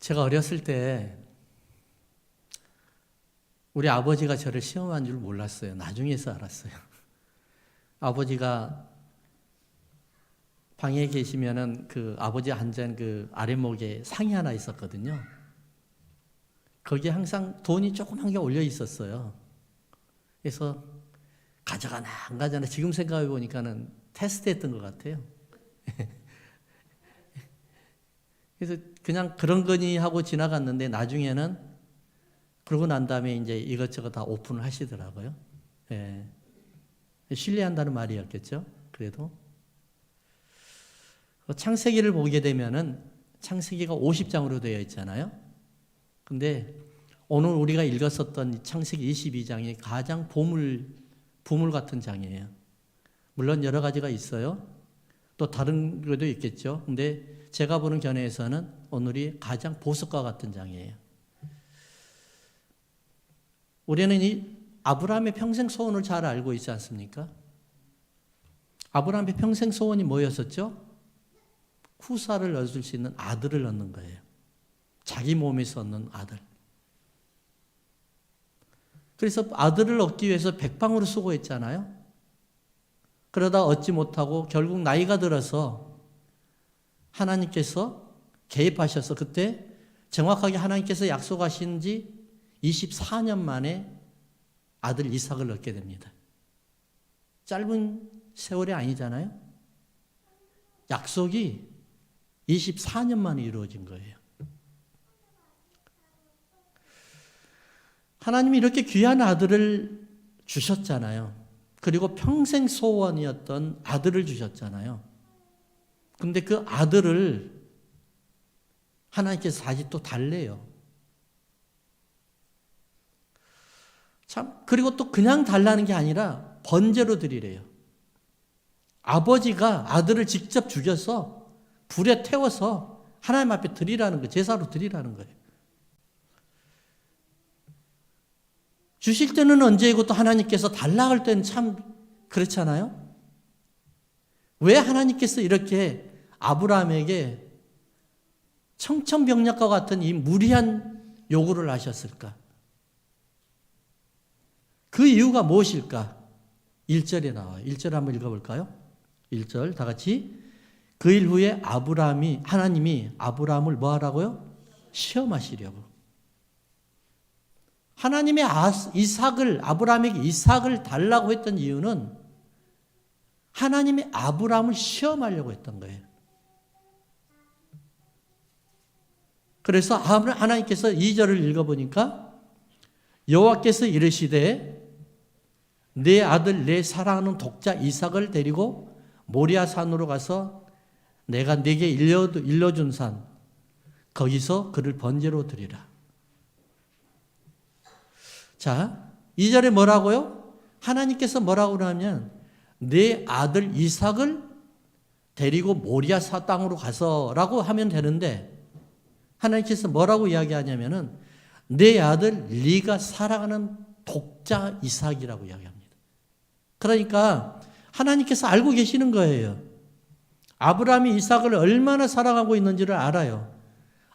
제가 어렸을 때 우리 아버지가 저를 시험한 줄 몰랐어요. 나중에서 알았어요. 아버지가 방에 계시면은 그 아버지 앉은 그 아랫목에 상이 하나 있었거든요. 거기에 항상 돈이 조그만 게 올려 있었어요. 그래서 가져가나 안 가져가나 지금 생각해 보니까는 테스트했던 것 같아요. 그래서 그냥 그런 거니 하고 지나갔는데 나중에는 그러고 난 다음에 이제 이것저것 다 오픈을 하시더라고요. 예. 신뢰한다는 말이었겠죠. 그래도 창세기를 보게 되면은 창세기가 50장으로 되어 있잖아요. 근데 오늘 우리가 읽었었던 창세기 22장이 가장 보물 같은 장이에요. 물론 여러 가지가 있어요. 또 다른 것도 있겠죠. 근데 제가 보는 견해에서는 오늘이 가장 보석과 같은 장이에요. 우리는 이 아브라함의 평생 소원을 잘 알고 있지 않습니까? 아브라함의 평생 소원이 뭐였었죠? 후사를 얻을 수 있는 아들을 얻는 거예요. 자기 몸에서 얻는 아들. 그래서 아들을 얻기 위해서 백방으로 수고했잖아요. 그러다 얻지 못하고 결국 나이가 들어서 하나님께서 개입하셔서 그때 정확하게 하나님께서 약속하신 지 24년 만에 아들 이삭을 얻게 됩니다. 짧은 세월이 아니잖아요. 약속이 24년 만에 이루어진 거예요. 하나님이 이렇게 귀한 아들을 주셨잖아요. 그리고 평생 소원이었던 아들을 주셨잖아요. 근데 그 아들을 하나님께서 다시 또 달래요. 참, 그리고 또 그냥 달라는 게 아니라 번제로 드리래요. 아버지가 아들을 직접 죽여서 불에 태워서 하나님 앞에 드리라는 거예요. 제사로 드리라는 거예요. 주실 때는 언제이고 또 하나님께서 달라 할 때는 참 그렇잖아요. 왜 하나님께서 이렇게 아브라함에게 청천벽력과 같은 이 무리한 요구를 하셨을까? 그 이유가 무엇일까? 1절에 나와요. 1절 한번 읽어볼까요? 1절 다 같이. 그 일 후에 하나님이 아브라함을 뭐 하라고요? 시험하시려고. 하나님의 아브라함에게 이삭을 달라고 했던 이유는 하나님의 아브라함을 시험하려고 했던 거예요. 그래서 하나님께서 2절을 읽어보니까 여호와께서 이르시되 내 아들 내 사랑하는 독자 이삭을 데리고 모리아 산으로 가서 내가 네게 일러준 산 거기서 그를 번제로 드리라. 자, 2절에 뭐라고요? 하나님께서 뭐라고 하냐면 내 아들 이삭을 데리고 모리아 산 땅으로 가서라고 하면 되는데 하나님께서 뭐라고 이야기하냐면은 내 아들 네가 사랑하는 독자 이삭이라고 이야기합니다. 그러니까 하나님께서 알고 계시는 거예요. 아브라함이 이삭을 얼마나 사랑하고 있는지를 알아요.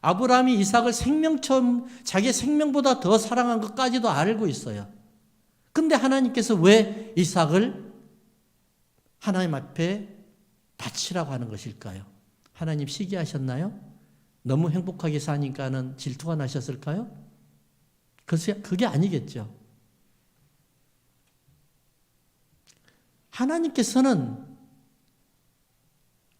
아브라함이 이삭을 생명처럼 자기 생명보다 더 사랑한 것까지도 알고 있어요. 근데 하나님께서 왜 이삭을 하나님 앞에 바치라고 하는 것일까요? 하나님 시기하셨나요? 너무 행복하게 사니까는 질투가 나셨을까요? 그게 아니겠죠. 하나님께서는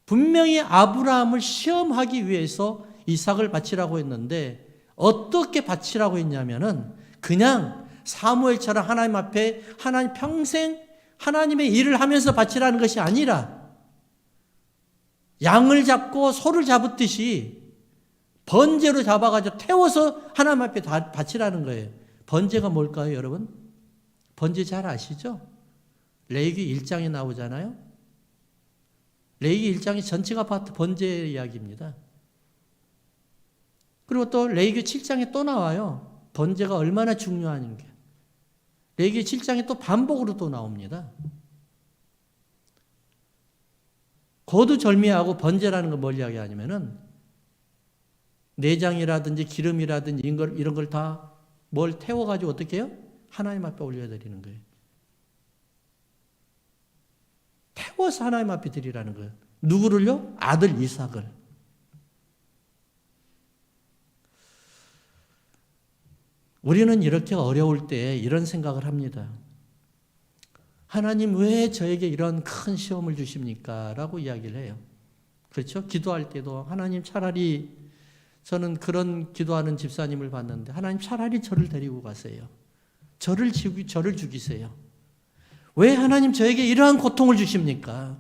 분명히 아브라함을 시험하기 위해서 이삭을 바치라고 했는데 어떻게 바치라고 했냐면은 그냥 사무엘처럼 하나님 앞에 하나님 평생 하나님의 일을 하면서 바치라는 것이 아니라 양을 잡고 소를 잡았듯이 번제로 잡아가지고 태워서 하나님 앞에 바치라는 거예요. 번제가 뭘까요, 여러분? 번제 잘 아시죠? 레위기 1장에 나오잖아요. 레위기 1장이 전체가 번제 이야기입니다. 그리고 또 레위기 7장에 또 나와요. 번제가 얼마나 중요한지. 레위기 7장에 또 반복으로 또 나옵니다. 거두절미하고 번제라는 건 뭘 이야기하냐면은 내장이라든지 기름이라든지 이런 걸 다 뭘 태워가지고 어떻게 해요? 하나님 앞에 올려드리는 거예요. 태워서 하나님 앞에 드리라는 거예요. 누구를요? 아들 이삭을. 우리는 이렇게 어려울 때 이런 생각을 합니다. 하나님 왜 저에게 이런 큰 시험을 주십니까? 라고 이야기를 해요. 그렇죠? 기도할 때도 하나님 차라리 저는 그런 기도하는 집사님을 봤는데 하나님 차라리 저를 데리고 가세요. 저를 죽이세요. 왜 하나님 저에게 이러한 고통을 주십니까?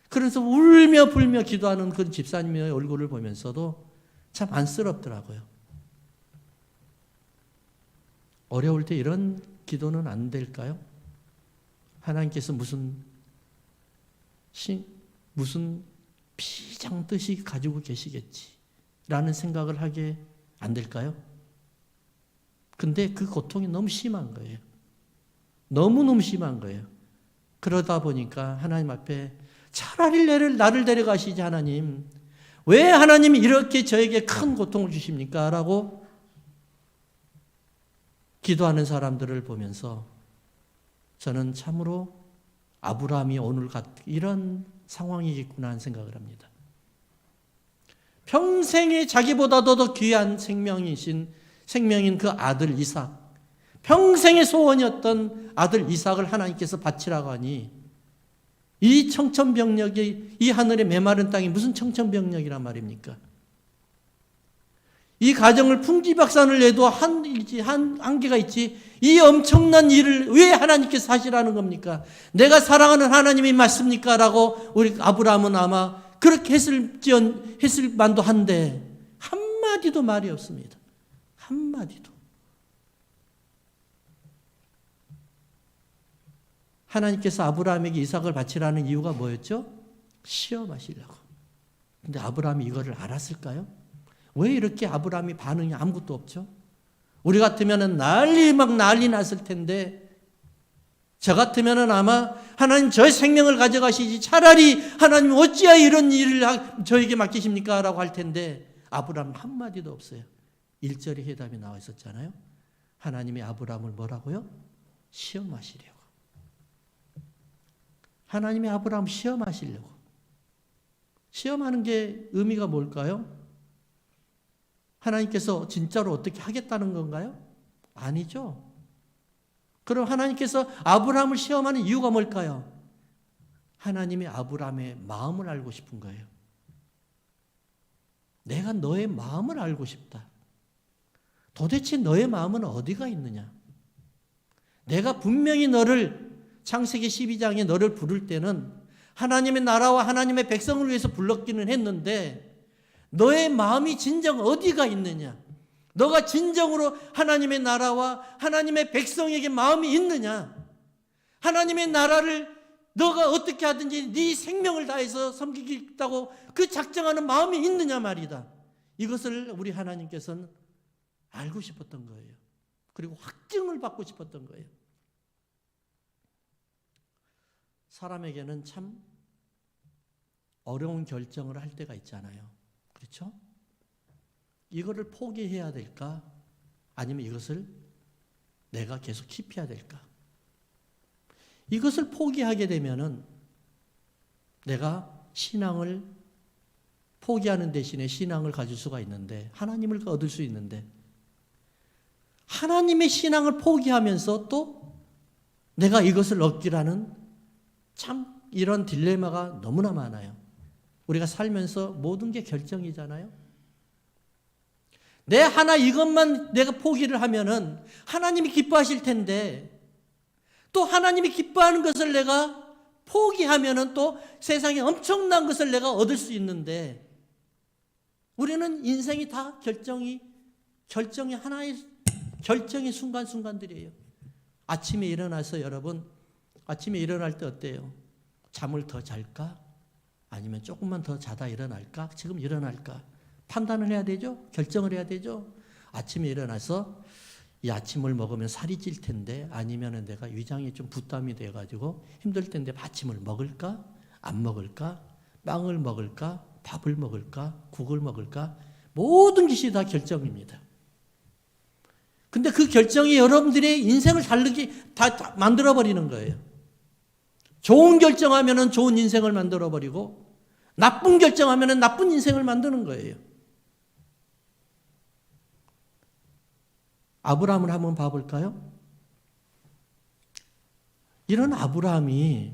그래서 울며 불며 기도하는 그 집사님의 얼굴을 보면서도 참 안쓰럽더라고요. 어려울 때 이런 기도는 안 될까요? 하나님께서 무슨 비장 뜻이 가지고 계시겠지라는 생각을 하게 안 될까요? 근데 그 고통이 너무 심한 거예요. 너무너무 심한 거예요. 그러다 보니까 하나님 앞에 차라리 나를 데려가시지 하나님. 왜 하나님이 이렇게 저에게 큰 고통을 주십니까? 라고 기도하는 사람들을 보면서 저는 참으로 아브라함이 오늘 이런 상황이겠구나 하는 생각을 합니다. 평생에 자기보다도 더 귀한 생명인 그 아들 이삭, 평생의 소원이었던 아들 이삭을 하나님께서 바치라고 하니 이 청천벽력이 이 하늘의 메마른 땅이 무슨 청천벽력이란 말입니까? 이 가정을 풍지박산을 내도 한계가 있지 이 엄청난 일을 왜 하나님께서 하시라는 겁니까? 내가 사랑하는 하나님이 맞습니까? 라고 우리 아브라함은 아마 그렇게 했을 만도 한데 한마디도 말이 없습니다. 한마디도. 하나님께서 아브라함에게 이삭을 바치라는 이유가 뭐였죠? 시험하시려고. 근데 아브라함이 이거를 알았을까요? 왜 이렇게 아브라함이 반응이 아무것도 없죠? 우리 같으면 난리 났을 텐데 저 같으면 아마 하나님 저의 생명을 가져가시지 차라리 하나님 어찌하여 이런 일을 저에게 맡기십니까? 라고 할 텐데 아브라함 한마디도 없어요. 1절에 해답이 나와 있었잖아요. 하나님이 아브라함을 뭐라고요? 시험하시려고. 하나님이 아브라함 시험하시려고. 시험하는 게 의미가 뭘까요? 하나님께서 진짜로 어떻게 하겠다는 건가요? 아니죠. 그럼 하나님께서 아브라함을 시험하는 이유가 뭘까요? 하나님이 아브라함의 마음을 알고 싶은 거예요. 내가 너의 마음을 알고 싶다. 도대체 너의 마음은 어디가 있느냐? 내가 분명히 너를 창세기 12장에 너를 부를 때는 하나님의 나라와 하나님의 백성을 위해서 불렀기는 했는데 너의 마음이 진정 어디가 있느냐? 너가 진정으로 하나님의 나라와 하나님의 백성에게 마음이 있느냐? 하나님의 나라를 너가 어떻게 하든지 네 생명을 다해서 섬기겠다고 그 작정하는 마음이 있느냐 말이다. 이것을 우리 하나님께서는 알고 싶었던 거예요. 그리고 확증을 받고 싶었던 거예요. 사람에게는 참 어려운 결정을 할 때가 있잖아요. 그렇죠? 이거를 포기해야 될까? 아니면 이것을 내가 계속 기피해야 될까? 이것을 포기하게 되면은 내가 신앙을 포기하는 대신에 신앙을 가질 수가 있는데 하나님을 얻을 수 있는데 하나님의 신앙을 포기하면서 또 내가 이것을 얻기라는 참 이런 딜레마가 너무나 많아요. 우리가 살면서 모든 게 결정이잖아요. 내 하나 이것만 내가 포기를 하면은 하나님이 기뻐하실 텐데 또 하나님이 기뻐하는 것을 내가 포기하면은 또 세상에 엄청난 것을 내가 얻을 수 있는데 우리는 인생이 다 결정이 하나의 결정의 순간순간들이에요. 아침에 일어나서 여러분 아침에 일어날 때 어때요? 잠을 더 잘까? 아니면 조금만 더 자다 일어날까? 지금 일어날까? 판단을 해야 되죠? 결정을 해야 되죠? 아침에 일어나서 이 아침을 먹으면 살이 찔 텐데 아니면 내가 위장이 좀 부담이 돼가지고 힘들 텐데 아침을 먹을까? 안 먹을까? 빵을 먹을까? 밥을 먹을까? 국을 먹을까? 모든 것이 다 결정입니다. 근데 그 결정이 여러분들의 인생을 다르게 다 만들어버리는 거예요. 좋은 결정하면 좋은 인생을 만들어버리고 나쁜 결정하면 나쁜 인생을 만드는 거예요. 아브라함을 한번 봐볼까요? 이런 아브라함이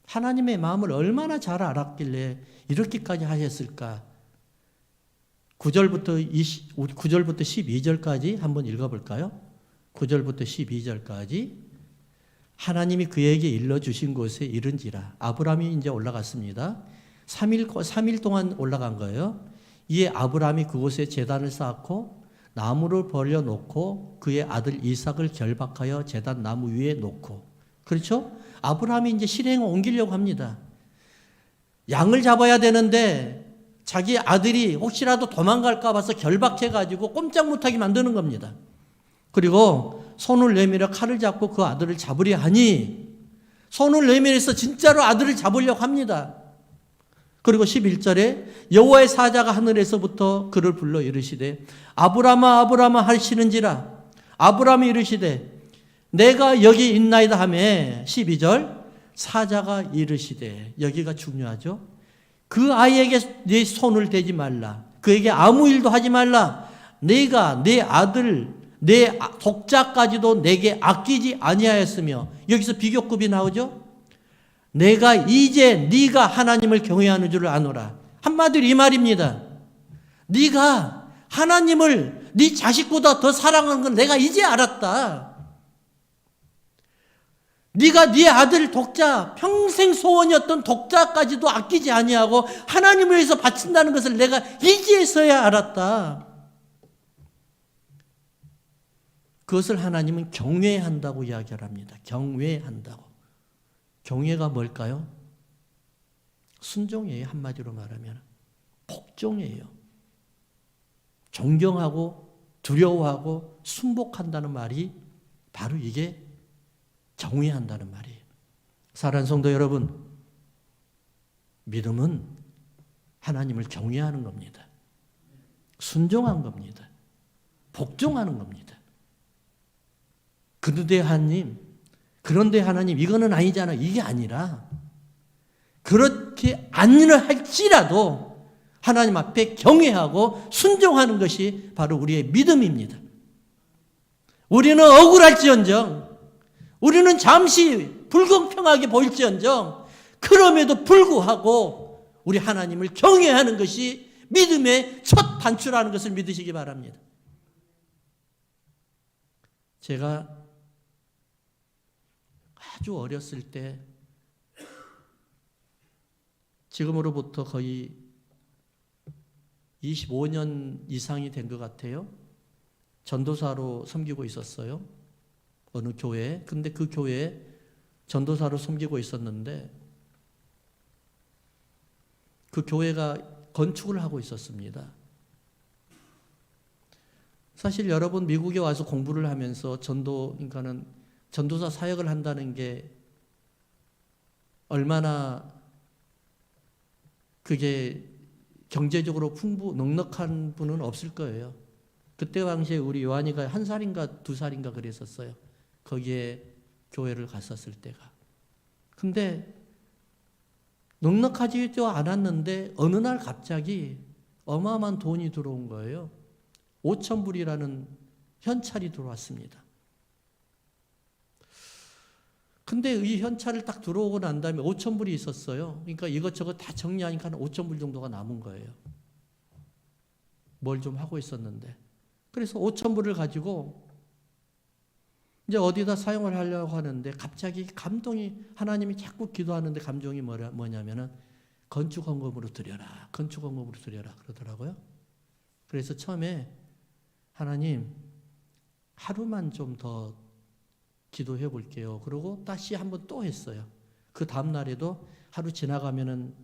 하나님의 마음을 얼마나 잘 알았길래 이렇게까지 하셨을까? 9절부터 12절까지 한번 읽어볼까요? 9절부터 12절까지 하나님이 그에게 일러주신 곳에 이른지라. 아브라함이 이제 올라갔습니다. 3일 동안 올라간 거예요. 이에 아브라함이 그곳에 제단을 쌓고 나무를 벌려놓고 그의 아들 이삭을 결박하여 제단 나무 위에 놓고. 그렇죠? 아브라함이 이제 실행을 옮기려고 합니다. 양을 잡아야 되는데 자기 아들이 혹시라도 도망갈까 봐서 결박해가지고 꼼짝 못하게 만드는 겁니다. 그리고 손을 내밀어 칼을 잡고 그 아들을 잡으려 하니 손을 내밀어서 진짜로 아들을 잡으려고 합니다. 그리고 11절에 여호와의 사자가 하늘에서부터 그를 불러 이르시되 아브라함아 아브라함아 하시는지라. 아브라함이 이르시되 내가 여기 있나이다 하며 12절 사자가 이르시되, 여기가 중요하죠. 그 아이에게 네 손을 대지 말라. 그에게 아무 일도 하지 말라. 내가 내 아들 내 독자까지도 내게 아끼지 아니하였으며, 여기서 비교급이 나오죠. 내가 이제 네가 하나님을 경외하는 줄을 아노라. 한마디로 이 말입니다. 네가 하나님을 네 자식보다 더 사랑하는 건 내가 이제 알았다. 네가 네 아들 독자, 평생 소원이었던 독자까지도 아끼지 아니하고 하나님을 위해서 바친다는 것을 내가 이제서야 알았다. 그것을 하나님은 경외한다고 이야기합니다. 경외한다고. 경외가 뭘까요? 순종이에요. 한마디로 말하면 복종이에요. 존경하고 두려워하고 순복한다는 말이 바로 이게 경외한다는 말이에요. 사랑하는 성도 여러분, 믿음은 하나님을 경외하는 겁니다. 순종한 겁니다. 복종하는 겁니다. 그런데 하나님 이거는 아니잖아. 이게 아니라 그렇게 아니라 할지라도 하나님 앞에 경외하고 순종하는 것이 바로 우리의 믿음입니다. 우리는 억울할지언정, 우리는 잠시 불공평하게 보일지언정, 그럼에도 불구하고 우리 하나님을 경외하는 것이 믿음의 첫 단추라는 것을 믿으시기 바랍니다. 제가 아주 어렸을 때, 지금으로부터 거의 25년 이상이 된 것 같아요. 전도사로 섬기고 있었어요. 어느 교회에. 근데 그 교회에 전도사로 섬기고 있었는데 그 교회가 건축을 하고 있었습니다. 사실 여러분, 미국에 와서 공부를 하면서 그러니까는 전도사 사역을 한다는 게 얼마나 그게 경제적으로 넉넉한 분은 없을 거예요. 그때 당시에 우리 요한이가 1살인가 2살인가 그랬었어요. 거기에 교회를 갔었을 때가. 근데 넉넉하지도 않았는데 어느 날 갑자기 어마어마한 돈이 들어온 거예요. 5,000불이라는 현찰이 들어왔습니다. 근데 이 현찰을 딱 들어오고 난 다음에 5,000불이 있었어요. 그러니까 이것저것 다 정리하니까 5,000불 정도가 남은 거예요. 뭘 좀 하고 있었는데. 그래서 5,000불을 가지고 이제 어디다 사용을 하려고 하는데 갑자기 하나님이 자꾸 기도하는데 감동이 뭐냐면은 건축헌금으로 드려라. 건축헌금으로 드려라. 그러더라고요. 그래서 처음에 하나님, 하루만 좀 더 기도해 볼게요. 그러고 다시 한번 또 했어요. 그 다음 날에도 하루 지나가면은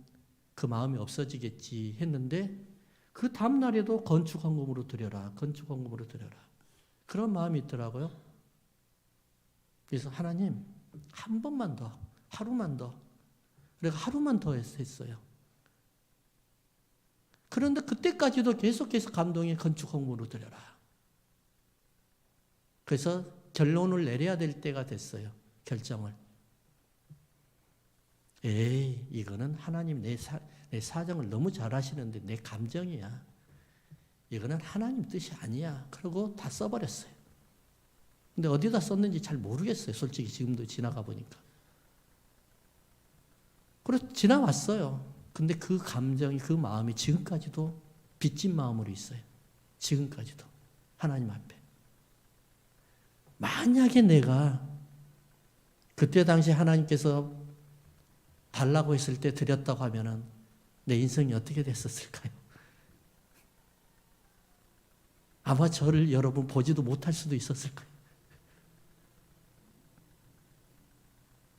그 마음이 없어지겠지 했는데 그 다음 날에도 건축헌금으로 드려라. 건축헌금으로 드려라. 그런 마음이 있더라고요. 그래서 하나님, 한 번만 더, 하루만 더. 그래서 하루만 더 했어요. 그런데 그때까지도 계속해서 감동의 건축 헌금으로 드려라. 그래서 결론을 내려야 될 때가 됐어요. 결정을. 에이, 이거는 하나님 내 사정을 너무 잘 아시는데 내 감정이야. 이거는 하나님 뜻이 아니야. 그러고 다 써버렸어요. 근데 어디다 썼는지 잘 모르겠어요. 솔직히 지금도 지나가 보니까. 그래서 지나왔어요. 근데 그 감정이, 그 마음이 지금까지도 빚진 마음으로 있어요. 지금까지도. 하나님 앞에. 만약에 내가 그때 당시 하나님께서 달라고 했을 때 드렸다고 하면은 내 인생이 어떻게 됐었을까요? 아마 저를 여러분 보지도 못할 수도 있었을 거예요.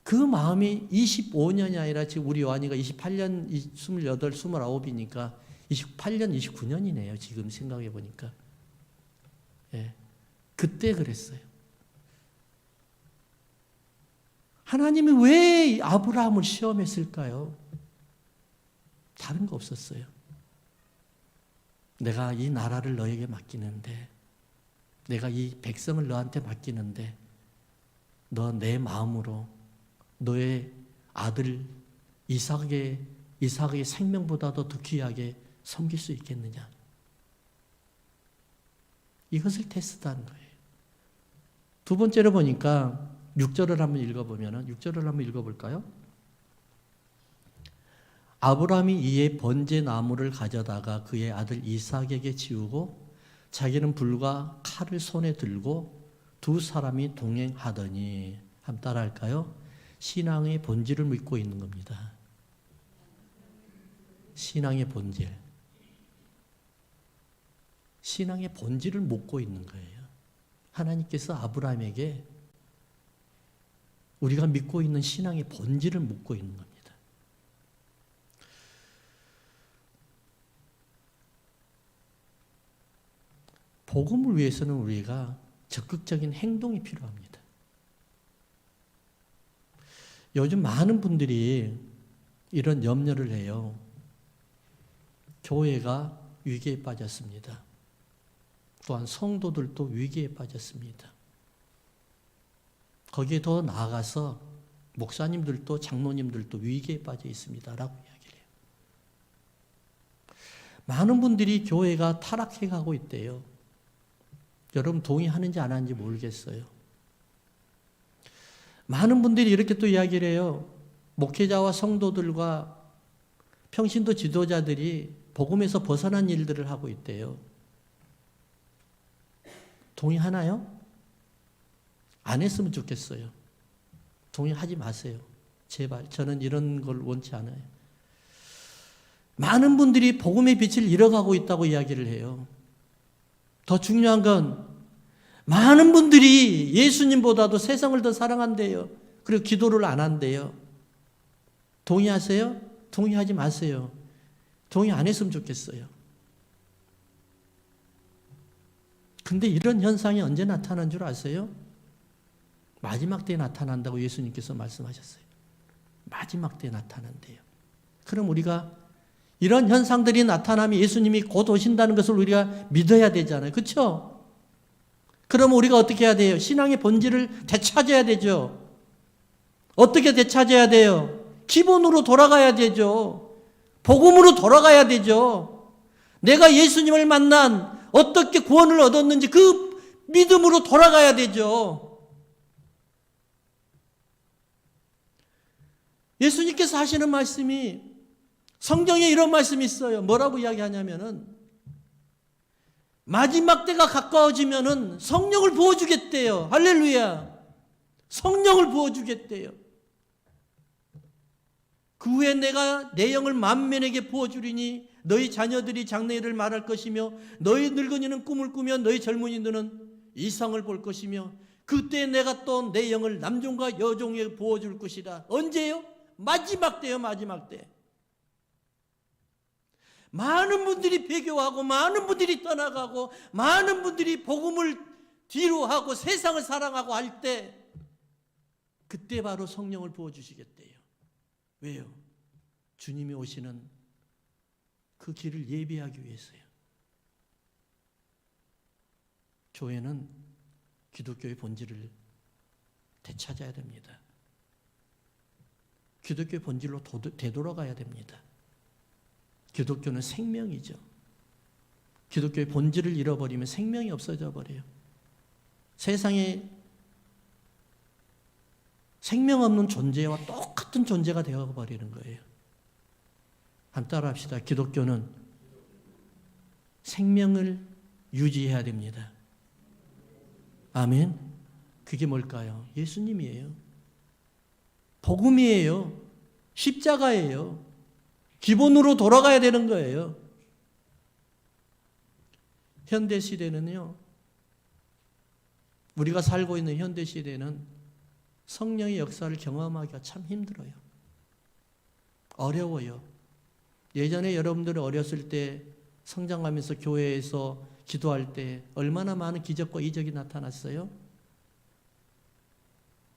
그 마음이 25년이 아니라 지금 우리 요한이가 28년, 28, 29이니까 28년, 29년이네요. 지금 생각해 보니까. 예. 그때 그랬어요. 하나님이 왜 아브라함을 시험했을까요? 다른 거 없었어요. 내가 이 나라를 너에게 맡기는데, 내가 이 백성을 너한테 맡기는데, 너 내 마음으로 너의 아들 이삭의 생명보다도 더 귀하게 섬길 수 있겠느냐? 이것을 테스트하는 거예요. 두 번째로 보니까 6절을 한번 읽어보면 6절을 한번 읽어볼까요? 아브라함이 이에 번제 나무를 가져다가 그의 아들 이삭에게 지우고 자기는 불과 칼을 손에 들고 두 사람이 동행하더니, 한번 따라할까요? 신앙의 본질을 묻고 있는 겁니다. 신앙의 본질. 신앙의 본질을 묻고 있는 거예요. 하나님께서 아브라함에게 우리가 믿고 있는 신앙의 본질을 묻고 있는 겁니다. 복음을 위해서는 우리가 적극적인 행동이 필요합니다. 요즘 많은 분들이 이런 염려를 해요. 교회가 위기에 빠졌습니다. 또한 성도들도 위기에 빠졌습니다. 거기에 더 나아가서 목사님들도 장로님들도 위기에 빠져 있습니다. 라고 이야기를 해요. 많은 분들이 교회가 타락해 가고 있대요. 여러분 동의하는지 안 하는지 모르겠어요. 많은 분들이 이렇게 또 이야기를 해요. 목회자와 성도들과 평신도 지도자들이 복음에서 벗어난 일들을 하고 있대요. 동의하나요? 안 했으면 좋겠어요. 동의하지 마세요. 제발. 저는 이런 걸 원치 않아요. 많은 분들이 복음의 빛을 잃어가고 있다고 이야기를 해요. 더 중요한 건 많은 분들이 예수님보다도 세상을 더 사랑한대요. 그리고 기도를 안 한대요. 동의하세요? 동의하지 마세요. 동의 안 했으면 좋겠어요. 근데 이런 현상이 언제 나타난 줄 아세요? 마지막 때에 나타난다고 예수님께서 말씀하셨어요. 마지막 때에 나타난대요. 그럼 우리가 이런 현상들이 나타나면 예수님이 곧 오신다는 것을 우리가 믿어야 되잖아요. 그렇죠? 그러면 우리가 어떻게 해야 돼요? 신앙의 본질을 되찾아야 되죠. 어떻게 되찾아야 돼요? 기본으로 돌아가야 되죠. 복음으로 돌아가야 되죠. 내가 예수님을 만난 어떻게 구원을 얻었는지 그 믿음으로 돌아가야 되죠. 예수님께서 하시는 말씀이 성경에 이런 말씀이 있어요. 뭐라고 이야기하냐면은 마지막 때가 가까워지면은 성령을 부어주겠대요. 할렐루야. 성령을 부어주겠대요. 그 후에 내가 내 영을 만민에게 부어주리니 너희 자녀들이 장래일을 말할 것이며 너희 늙은이는 꿈을 꾸며 너희 젊은이들은 이상을 볼 것이며 그때 내가 또 내 영을 남종과 여종에게 부어줄 것이다. 언제요? 마지막 때요. 마지막 때. 많은 분들이 배교하고 많은 분들이 떠나가고 많은 분들이 복음을 뒤로 하고 세상을 사랑하고 할 때 그때 바로 성령을 부어주시겠대요. 왜요? 주님이 오시는 그 길을 예비하기 위해서요. 교회는 기독교의 본질을 되찾아야 됩니다. 기독교의 본질로 되돌아가야 됩니다. 기독교는 생명이죠. 기독교의 본질을 잃어버리면 생명이 없어져 버려요. 세상에 생명 없는 존재와 똑같은 존재가 되어버리는 거예요. 한번 따라합시다. 기독교는 생명을 유지해야 됩니다. 아멘. 그게 뭘까요? 예수님이에요. 복음이에요. 십자가예요. 기본으로 돌아가야 되는 거예요. 현대 시대는요, 우리가 살고 있는 현대 시대는 성령의 역사를 경험하기가 참 힘들어요. 어려워요. 예전에 여러분들이 어렸을 때 성장하면서 교회에서 기도할 때 얼마나 많은 기적과 이적이 나타났어요?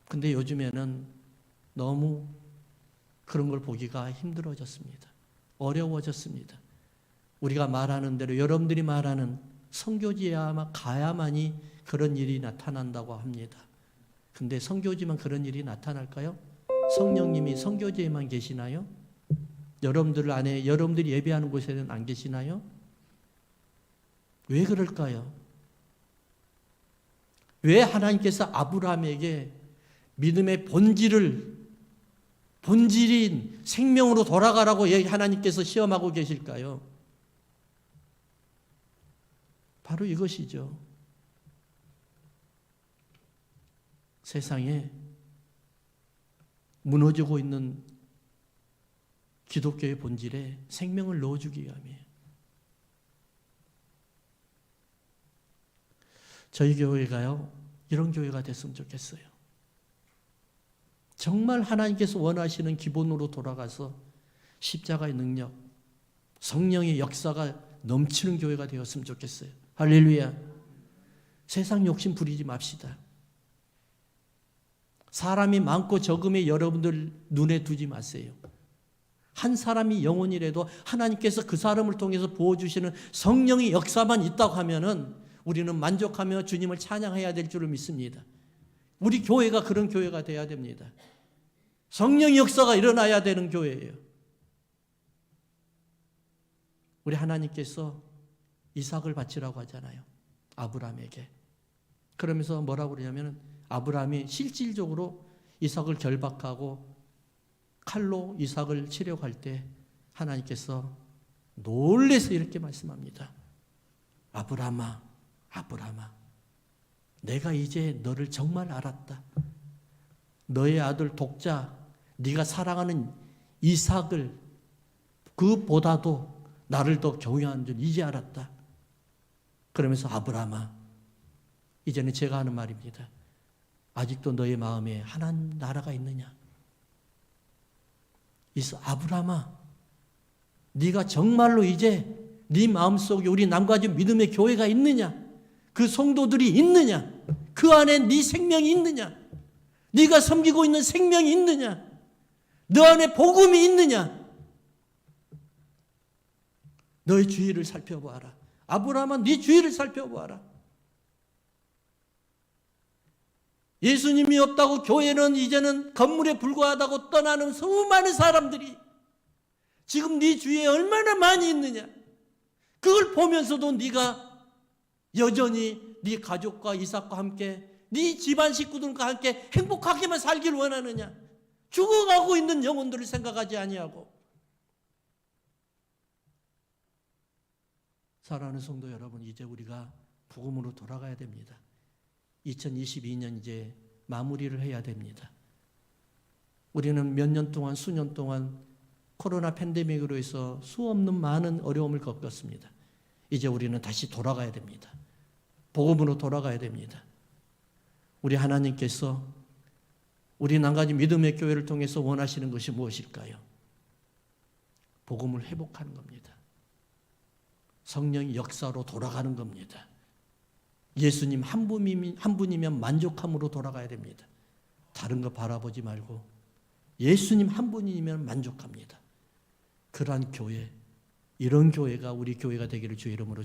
근데 요즘에는 너무 그런 걸 보기가 힘들어졌습니다. 어려워졌습니다. 우리가 말하는 대로 여러분들이 말하는 선교지에 가야만이 그런 일이 나타난다고 합니다. 근데 선교지만 그런 일이 나타날까요? 성령님이 선교지에만 계시나요? 여러분들 안에, 여러분들이 예배하는 곳에는 안 계시나요? 왜 그럴까요? 왜 하나님께서 아브라함에게 믿음의 본질인 생명으로 돌아가라고 하나님께서 시험하고 계실까요? 바로 이것이죠. 세상에 무너지고 있는 기독교의 본질에 생명을 넣어주기 위함이에요. 저희 교회가요, 이런 교회가 됐으면 좋겠어요. 정말 하나님께서 원하시는 기본으로 돌아가서 십자가의 능력, 성령의 역사가 넘치는 교회가 되었으면 좋겠어요. 할렐루야. 세상 욕심 부리지 맙시다. 사람이 많고 적음에 여러분들 눈에 두지 마세요. 한 사람이 영혼이라도 하나님께서 그 사람을 통해서 부어주시는 성령의 역사만 있다고 하면은 우리는 만족하며 주님을 찬양해야 될 줄을 믿습니다. 우리 교회가 그런 교회가 돼야 됩니다. 성령의 역사가 일어나야 되는 교회예요. 우리 하나님께서 이삭을 바치라고 하잖아요. 아브라함에게. 그러면서 뭐라고 그러냐면 아브라함이 실질적으로 이삭을 결박하고 칼로 이삭을 치려고 할 때 하나님께서 놀라서 이렇게 말씀합니다. 아브라함아, 아브라함아, 내가 이제 너를 정말 알았다. 너의 아들 독자, 네가 사랑하는 이삭을 그보다도 나를 더 경외하는 줄 이제 알았다. 그러면서 아브라함아, 이제는 제가 하는 말입니다. 아직도 너의 마음에 하나님 나라가 있느냐? 아브라함아, 네가 정말로 이제 네 마음속에 우리 남가주 믿음의 교회가 있느냐? 그 성도들이 있느냐? 그 안에 네 생명이 있느냐? 네가 섬기고 있는 생명이 있느냐? 너 안에 복음이 있느냐? 너의 주위를 살펴보아라. 아브라함아, 네 주위를 살펴보아라. 예수님이 없다고 교회는 이제는 건물에 불과하다고 떠나는 수많은 사람들이 지금 네 주위에 얼마나 많이 있느냐? 그걸 보면서도 네가 여전히 네 가족과 이삭과 함께 네 집안 식구들과 함께 행복하게만 살기를 원하느냐? 죽어가고 있는 영혼들을 생각하지 아니하고. 사랑하는 성도 여러분, 이제 우리가 복음으로 돌아가야 됩니다. 2022년 이제 마무리를 해야 됩니다. 우리는 몇 년 동안, 수년 동안 코로나 팬데믹으로 해서 수없는 많은 어려움을 겪었습니다. 이제 우리는 다시 돌아가야 됩니다. 복음으로 돌아가야 됩니다. 우리 하나님께서 우리 남가주 믿음의 교회를 통해서 원하시는 것이 무엇일까요? 복음을 회복하는 겁니다. 성령의 역사로 돌아가는 겁니다. 예수님 한 분이면 만족함으로 돌아가야 됩니다. 다른 거 바라보지 말고 예수님 한 분이면 만족합니다. 그러한 교회, 이런 교회가 우리 교회가 되기를 주의 이름으로